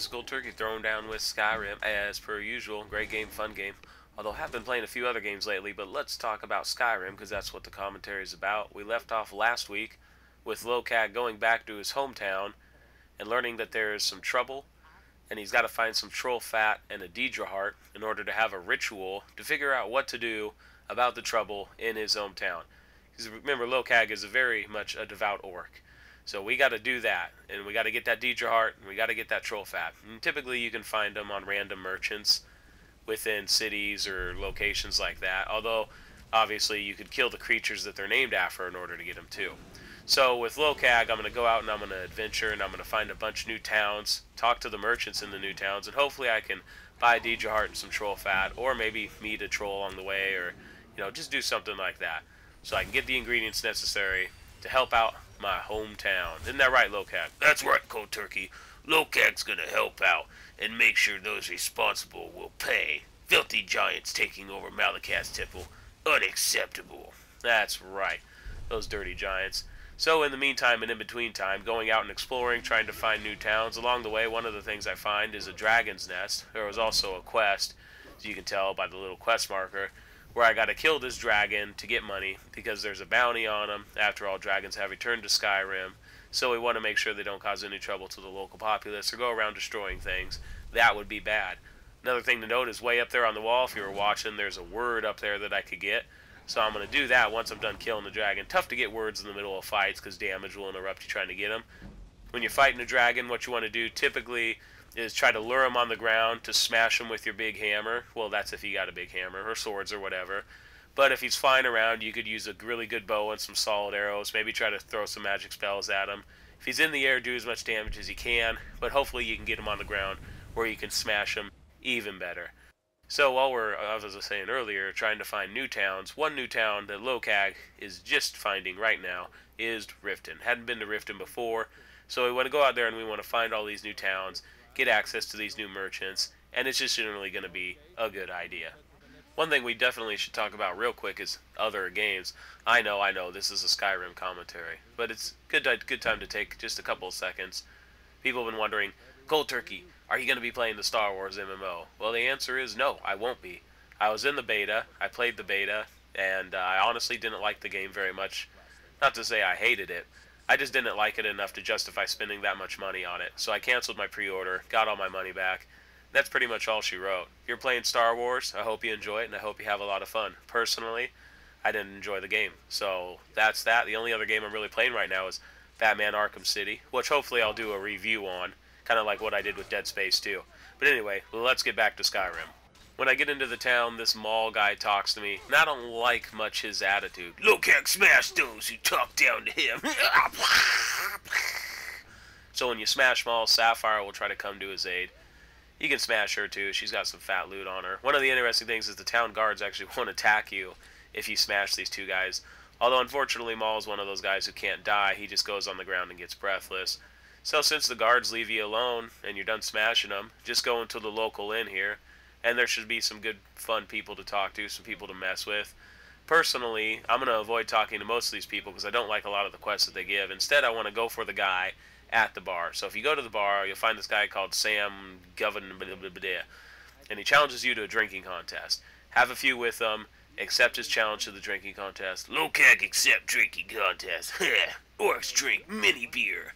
This is Gold Turkey throwing down with Skyrim as per usual. Great game, fun game. Although I have been playing a few other games lately, but let's talk about Skyrim because that's what the commentary is about. We left off last week with Lo-Kag going back to his hometown and learning that there is some trouble, and he's got to find some troll fat and a Daedric Heart in order to have a ritual to figure out what to do about the trouble in his hometown. Because remember, Lo-Kag is very much a devout orc. So we got to do that, and we got to get that Daedric Heart, and we got to get that troll fat. And typically you can find them on random merchants within cities or locations like that, although obviously you could kill the creatures that they're named after in order to get them too. So with Lo-Kag, I'm going to go out and I'm going to adventure, and I'm going to find a bunch of new towns, talk to the merchants in the new towns, and hopefully I can buy a Daedric Heart and some troll fat, or maybe meet a troll along the way, or just do something like that, so I can get the ingredients necessary to help out my hometown. Isn't that right, Lo-Kag? That's right, Cold Turkey. Lo-Kag's gonna help out and make sure those responsible will pay. Filthy giants taking over Malacath's temple. Unacceptable. That's right. Those dirty giants. So in the meantime and in between time, going out and exploring, trying to find new towns. Along the way, one of the things I find is a dragon's nest. There was also a quest, as you can tell by the little quest marker, where I got to kill this dragon to get money because there's a bounty on him. After all, dragons have returned to Skyrim, so we want to make sure they don't cause any trouble to the local populace or go around destroying things. That would be bad. Another thing to note is way up there on the wall, if you were watching, there's a word up there that I could get. So I'm going to do that once I'm done killing the dragon. Tough to get words in the middle of fights because damage will interrupt you trying to get them. When you're fighting a dragon, what you want to do typically is try to lure him on the ground to smash him with your big hammer. Well, that's if you got a big hammer, or swords or whatever. But if he's flying around, you could use a really good bow and some solid arrows. Maybe try to throw some magic spells at him. If he's in the air, do as much damage as you can. But hopefully you can get him on the ground where you can smash him even better. So while we're, as I was saying earlier, trying to find new towns, one new town that Lo-Kag is just finding right now is Riften. Hadn't been to Riften before, so we want to go out there and we want to find all these new towns, get access to these new merchants, and it's just generally going to be a good idea. One thing we definitely should talk about real quick is other games. I know, this is a Skyrim commentary, but it's good time to take just a couple of seconds. People have been wondering, Cold Turkey, are you going to be playing the Star Wars MMO? Well, the answer is no, I won't be. I was in the beta, I played the beta, and I honestly didn't like the game very much. Not to say I hated it, I just didn't like it enough to justify spending that much money on it. So I canceled my pre-order, got all my money back. That's pretty much all she wrote. If you're playing Star Wars, I hope you enjoy it, and I hope you have a lot of fun. Personally, I didn't enjoy the game. So that's that. The only other game I'm really playing right now is Batman Arkham City, which hopefully I'll do a review on, kind of like what I did with Dead Space 2. But anyway, let's get back to Skyrim. When I get into the town, this mall guy talks to me, and I don't like much his attitude. Lo-Kag smashed those who talk down to him. So when you smash malls, Sapphire will try to come to his aid. You can smash her too, she's got some fat loot on her. One of the interesting things is the town guards actually won't attack you if you smash these two guys. Although unfortunately Maul is one of those guys who can't die, he just goes on the ground and gets breathless. So since the guards leave you alone and you're done smashing them, just go into the local inn here, and there should be some good fun people to talk to, some people to mess with. Personally, I'm going to avoid talking to most of these people because I don't like a lot of the quests that they give. Instead, I want to go for the guy at the bar. So if you go to the bar, you'll find this guy called Sam Govern, and he challenges you to a drinking contest. Have a few with him, accept his challenge to the drinking contest. Lo-Kag accept drinking contest. Orcs drink mini beer.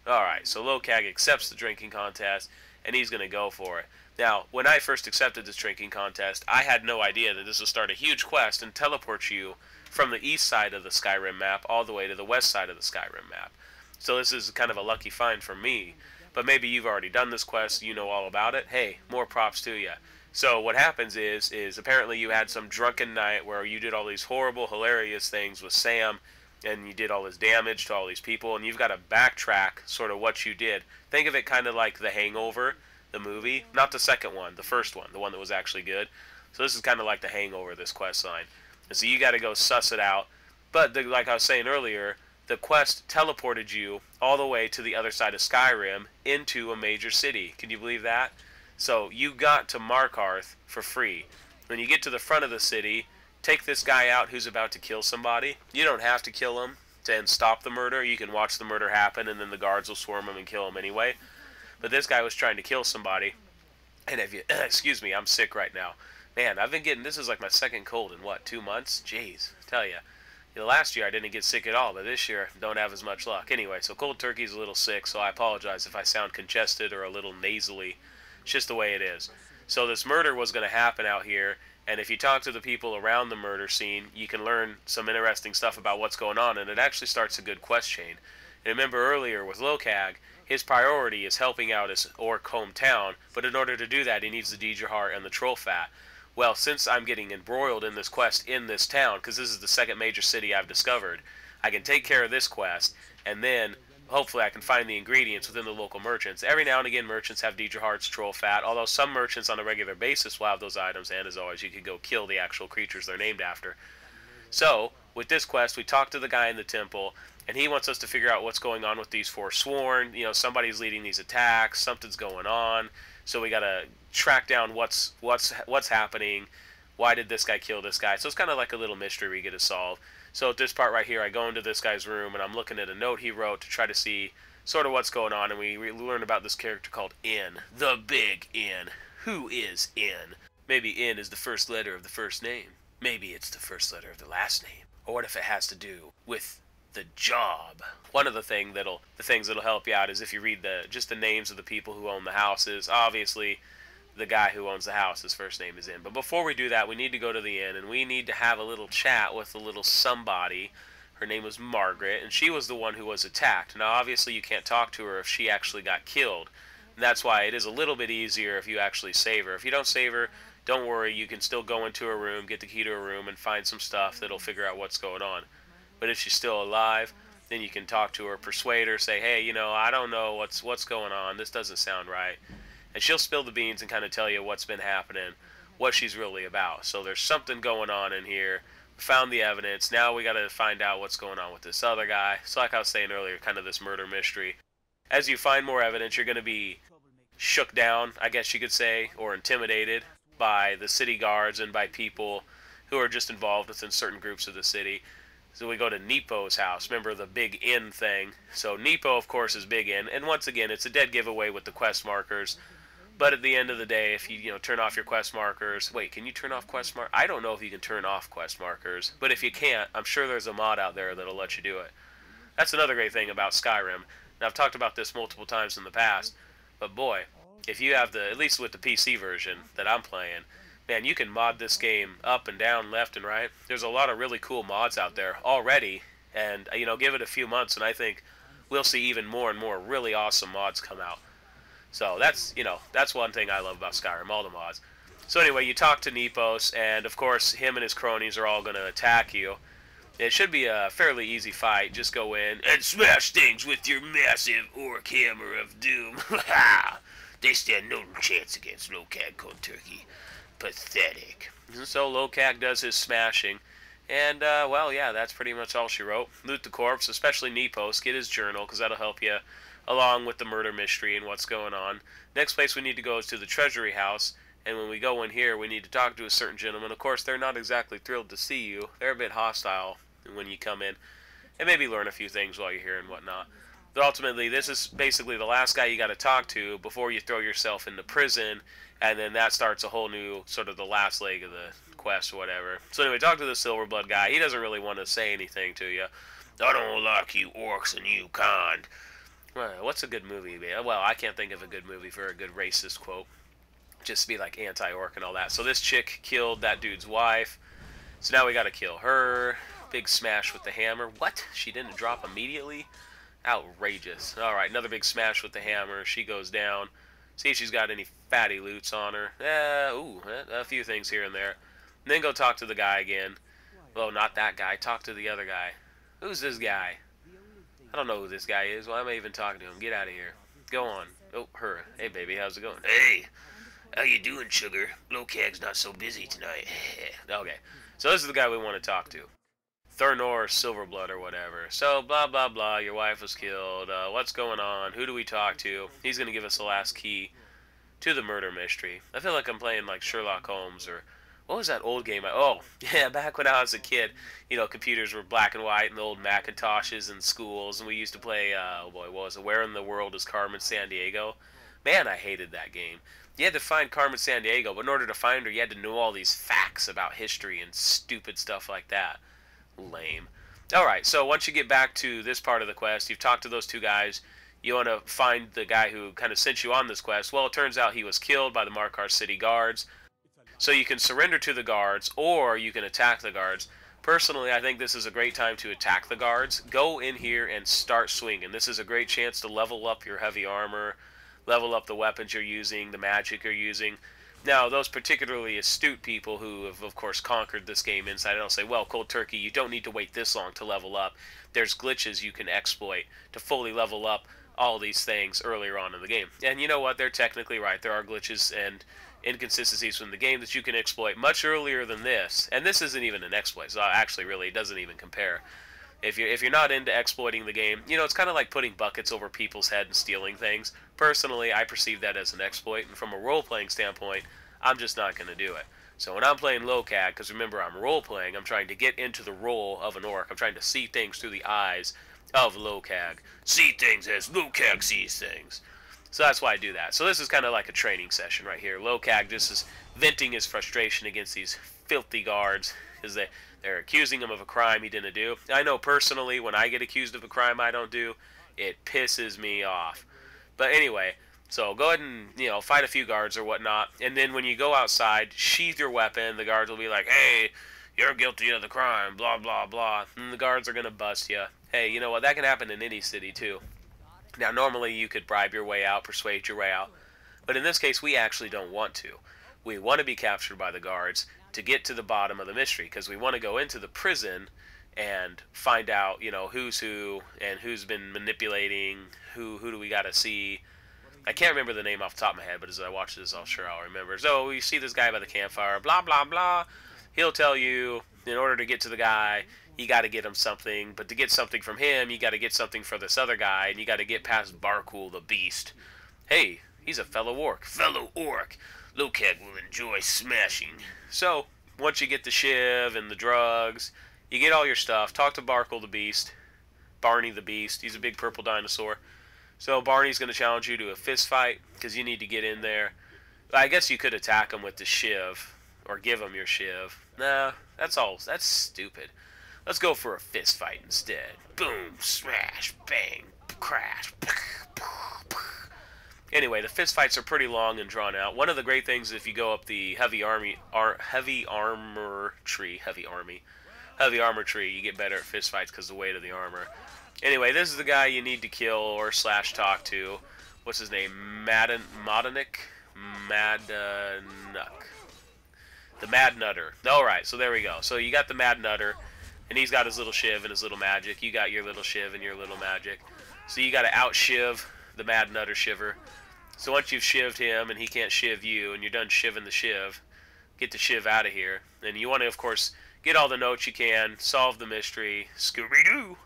Alright, so Lo-Kag accepts the drinking contest, and he's going to go for it. Now, when I first accepted this drinking contest, I had no idea that this would start a huge quest and teleport you from the east side of the Skyrim map all the way to the west side of the Skyrim map. So this is kind of a lucky find for me. But maybe you've already done this quest, you know all about it. Hey, more props to you. So what happens is apparently you had some drunken night where you did all these horrible, hilarious things with Sam, and you did all this damage to all these people, and you've got to backtrack sort of what you did. Think of it kind of like The Hangover, the movie. Not the second one, the first one, the one that was actually good. So this is kind of like The Hangover, this quest line. And so you got to go suss it out. But like I was saying earlier, the quest teleported you all the way to the other side of Skyrim into a major city. Can you believe that? So you got to Malacath for free. When you get to the front of the city, take this guy out who's about to kill somebody. You don't have to kill him and stop the murder. You can watch the murder happen, and then the guards will swarm him and kill him anyway. But this guy was trying to kill somebody, and if you excuse me, I'm sick right now. Man, I've been getting, this is like my second cold in what, 2 months? Jeez, tell ya. You know, last year I didn't get sick at all, but this year don't have as much luck. Anyway, so cold turkey's a little sick, so I apologize if I sound congested or a little nasally. It's just the way it is. So this murder was going to happen out here, and if you talk to the people around the murder scene, you can learn some interesting stuff about what's going on, and it actually starts a good quest chain. And remember earlier with Lo-Kag, his priority is helping out his orc hometown, but in order to do that, he needs the Daedric Heart and the troll fat. Well, since I'm getting embroiled in this quest in this town, because this is the second major city I've discovered, I can take care of this quest, and then hopefully I can find the ingredients within the local merchants. Every now and again, merchants have Daedric Hearts, troll fat, although some merchants on a regular basis will have those items, and as always, you can go kill the actual creatures they're named after. So, with this quest, we talk to the guy in the temple, and he wants us to figure out what's going on with these Forsworn. You know, somebody's leading these attacks, something's going on, so we gotta track down what's happening. Why did this guy kill this guy? So it's kind of like a little mystery we get to solve. So at this part right here, I go into this guy's room, and I'm looking at a note he wrote to try to see sort of what's going on, and we learn about this character called N. The Big N. Who is N? Maybe N is the first letter of the first name. Maybe it's the first letter of the last name. Or what if it has to do with the job? One of the things that'll help you out is if you read just the names of the people who own the houses. Obviously, the guy who owns the house, his first name is N. But before we do that, we need to go to the inn, and we need to have a little chat with a little somebody. Her name was Margaret, and she was the one who was attacked. Now, obviously, you can't talk to her if she actually got killed. And that's why it is a little bit easier if you actually save her. If you don't save her, don't worry, you can still go into her room, get the key to her room, and find some stuff that'll figure out what's going on. But if she's still alive, then you can talk to her, persuade her, say, hey, you know, I don't know what's going on. This doesn't sound right. And she'll spill the beans and kind of tell you what's been happening, what she's really about. So there's something going on in here. We found the evidence. Now we got to find out what's going on with this other guy. So like I was saying earlier, kind of this murder mystery. As you find more evidence, you're going to be shook down, I guess you could say, or intimidated by the city guards and by people who are just involved within certain groups of the city. So we go to Nepo's house. Remember the big inn thing. So Nepo, of course, is big inn. And once again, it's a dead giveaway with the quest markers. But at the end of the day, if you turn off your quest markers... Wait, can you turn off quest markers? I don't know if you can turn off quest markers. But if you can't, I'm sure there's a mod out there that'll let you do it. That's another great thing about Skyrim. Now, I've talked about this multiple times in the past. But boy, if you have at least with the PC version that I'm playing, man, you can mod this game up and down, left and right. There's a lot of really cool mods out there already. And, give it a few months, and I think we'll see even more and more really awesome mods come out. So that's one thing I love about Skyrim, all the mods. So anyway, you talk to Nepos, and of course, him and his cronies are all going to attack you. It should be a fairly easy fight. Just go in and smash things with your massive orc hammer of doom. They stand no chance against Lo-Kag Cold Turkey. Pathetic. So Lo-Kag does his smashing. And, well, yeah, that's pretty much all she wrote. Loot the corpse, especially Nepos. Get his journal, because that'll help you along with the murder mystery and what's going on. Next place we need to go is to the treasury house. And when we go in here, we need to talk to a certain gentleman. Of course, they're not exactly thrilled to see you. They're a bit hostile when you come in. And maybe learn a few things while you're here and whatnot. But ultimately, this is basically the last guy you got to talk to before you throw yourself into prison. And then that starts a whole new, sort of the last leg of the quest or whatever. So anyway, talk to the Silverblood guy. He doesn't really want to say anything to you. I don't like you orcs and you kind. Well, what's a good movie? Well, I can't think of a good movie for a good racist quote. Just to be like anti-orc and all that. So this chick killed that dude's wife. So now we got to kill her. Big smash with the hammer. What? She didn't drop immediately? Outrageous. Alright, another big smash with the hammer. She goes down. See if she's got any fatty loots on her. A few things here and there. And then go talk to the guy again. Well, not that guy. Talk to the other guy. Who's this guy? I don't know who this guy is. Why am I even talking to him? Get out of here. Go on. Oh, her. Hey, baby, how's it going? Hey, how you doing, sugar? Lo-Kag's not so busy tonight. Okay. So this is the guy we want to talk to. Thurnor Silverblood or whatever. So, blah, blah, blah. Your wife was killed. What's going on? Who do we talk to? He's going to give us the last key to the murder mystery. I feel like I'm playing like Sherlock Holmes or... What was that old game? Oh, yeah, back when I was a kid, computers were black and white and the old Macintoshes in schools, and we used to play, oh boy, what was it? Where in the World is Carmen Sandiego? Man, I hated that game. You had to find Carmen Sandiego, but in order to find her, you had to know all these facts about history and stupid stuff like that. Lame. Alright, so once you get back to this part of the quest, you've talked to those two guys. You want to find the guy who kind of sent you on this quest. Well, it turns out he was killed by the Markarth City guards. So you can surrender to the guards, or you can attack the guards. Personally, I think this is a great time to attack the guards. Go in here and start swinging. This is a great chance to level up your heavy armor, level up the weapons you're using, the magic you're using. Now, those particularly astute people who have, of course, conquered this game inside out say, well, cold turkey, you don't need to wait this long to level up. There's glitches you can exploit to fully level up all these things earlier on in the game. And you know what? They're technically right. There are glitches and inconsistencies from the game that you can exploit much earlier than this. And this isn't even an exploit, so actually, really, it doesn't even compare. If you're not into exploiting the game, you know, it's kind of like putting buckets over people's head and stealing things. Personally, I perceive that as an exploit, and from a role-playing standpoint, I'm just not going to do it. So when I'm playing Lo-Kag, because remember, I'm role-playing, I'm trying to get into the role of an orc. I'm trying to see things through the eyes of Lo-Kag. See things as Lo-Kag sees things. So that's why I do that. So this is kind of like a training session right here. Lo-Kag just is venting his frustration against these filthy guards, because they're accusing him of a crime he didn't do. I know personally, when I get accused of a crime I don't do, it pisses me off. But anyway, so go ahead and, you know, fight a few guards or whatnot, and then when you go outside, sheath your weapon. The guards will be like, hey, you're guilty of the crime, blah, blah, blah. And the guards are going to bust you. Hey, you know what? That can happen in any city, too. Now, normally you could bribe your way out, persuade your way out. But in this case, we actually don't want to. We want to be captured by the guards to get to the bottom of the mystery, because we want to go into the prison and find out, you know, who's who and who's been manipulating, who do we got to see. I can't remember the name off the top of my head, but as I watch this, I'll remember. So you see this guy by the campfire, blah, blah, blah. He'll tell you, in order to get to the guy, you got to get him something. But to get something from him, you got to get something for this other guy, and you got to get past Barkul the Beast. Hey, he's a fellow orc. Fellow orc. Lo-Kag will enjoy smashing. So, once you get the shiv and the drugs, you get all your stuff, talk to Barkul the Beast, Barney the Beast. He's a big purple dinosaur. So Barney's going to challenge you to a fist fight, because you need to get in there. I guess you could attack him with the shiv, or give him your shiv. Nah, that's stupid. Let's go for a fist fight instead. Boom, smash, bang, crash. Anyway, the fist fights are pretty long and drawn out. One of the great things, if you go up the heavy armor tree, you get better at fist fights because of the weight of the armor. Anyway, this is the guy you need to kill or slash talk to. What's his name? Madanik? Madanuk. The Mad Nutter. Alright, so there we go. So you got the Mad Nutter, and he's got his little shiv and his little magic. You got your little shiv and your little magic. So you got to out-shiv the Mad Nutter shiver. So once you've shivved him and he can't shiv you, and you're done shivving the shiv, get the shiv out of here. And you want to, of course, get all the notes you can, solve the mystery. Scooby-Doo!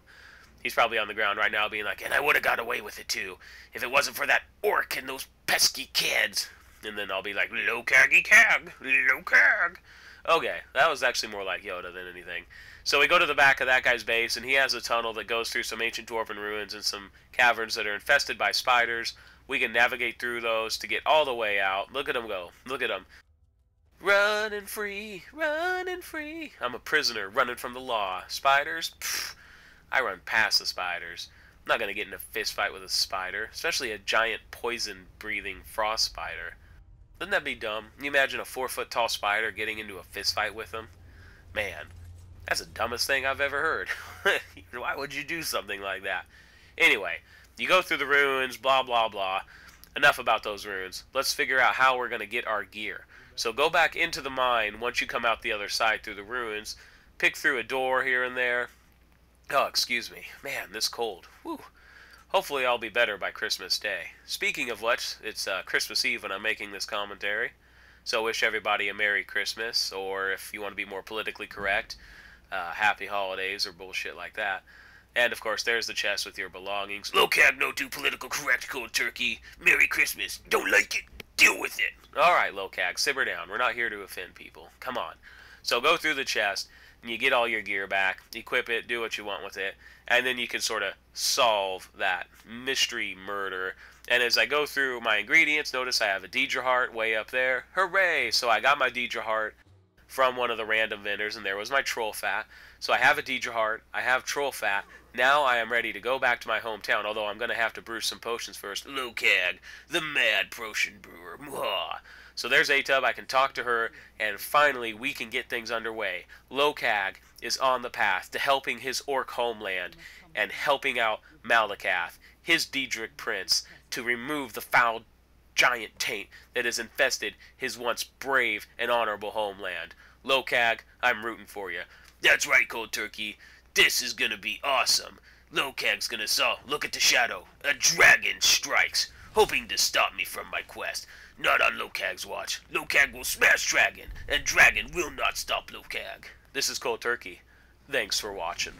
He's probably on the ground right now being like, and I would have got away with it too, if it wasn't for that orc and those pesky kids. And then I'll be like, Lo-Kaggy-Kag, Lo-Kag. Okay, that was actually more like Yoda than anything. So we go to the back of that guy's base, and he has a tunnel that goes through some ancient dwarven ruins and some caverns that are infested by spiders. We can navigate through those to get all the way out. Look at him go. Look at him. Running free, running free. I'm a prisoner running from the law. Spiders? Pfft, I run past the spiders. I'm not going to get in a fist fight with a spider, especially a giant poison-breathing frost spider. Wouldn't that be dumb? Can you imagine a 4-foot-tall spider getting into a fist fight with him? Man, that's the dumbest thing I've ever heard. Why would you do something like that? Anyway, you go through the ruins, blah, blah, blah. Enough about those ruins. Let's figure out how we're going to get our gear. So go back into the mine once you come out the other side through the ruins. Pick through a door here and there. Oh, excuse me. Man, this cold. Whew. Hopefully I'll be better by Christmas Day. Speaking of which, it's Christmas Eve when I'm making this commentary. So wish everybody a Merry Christmas, or if you want to be more politically correct, Happy Holidays or bullshit like that. And of course, there's the chest with your belongings. Lo-Kag no too political correct, cold turkey. Merry Christmas. Don't like it? Deal with it. Alright, Lo-Kag, simmer down. We're not here to offend people. Come on. So go through the chest, and you get all your gear back, equip it, do what you want with it, and then you can sort of solve that mystery murder And as I go through my ingredients, notice I have a Daedric Heart way up there. Hooray! So I got my Daedric Heart from one of the random vendors, and there was my troll fat. So I have a Daedric Heart, I have troll fat. Now I am ready to go back to my hometown, although I'm going to have to brew some potions first. Lo-Kag, the mad potion brewer. Mwah. So there's Atub, I can talk to her, and finally we can get things underway. Lo-Kag is on the path to helping his orc homeland and helping out Malacath, his Daedric prince, to remove the foul giant taint that has infested his once brave and honorable homeland. Lo-Kag, I'm rooting for you. That's right, Cold Turkey. This is gonna be awesome. Lo-Kag's gonna saw. Look at the shadow. A dragon strikes, hoping to stop me from my quest. Not on Lo-Kag's watch. Lo-Kag will smash Dragon, and Dragon will not stop Lo-Kag. This is Cold Turkey. Thanks for watching.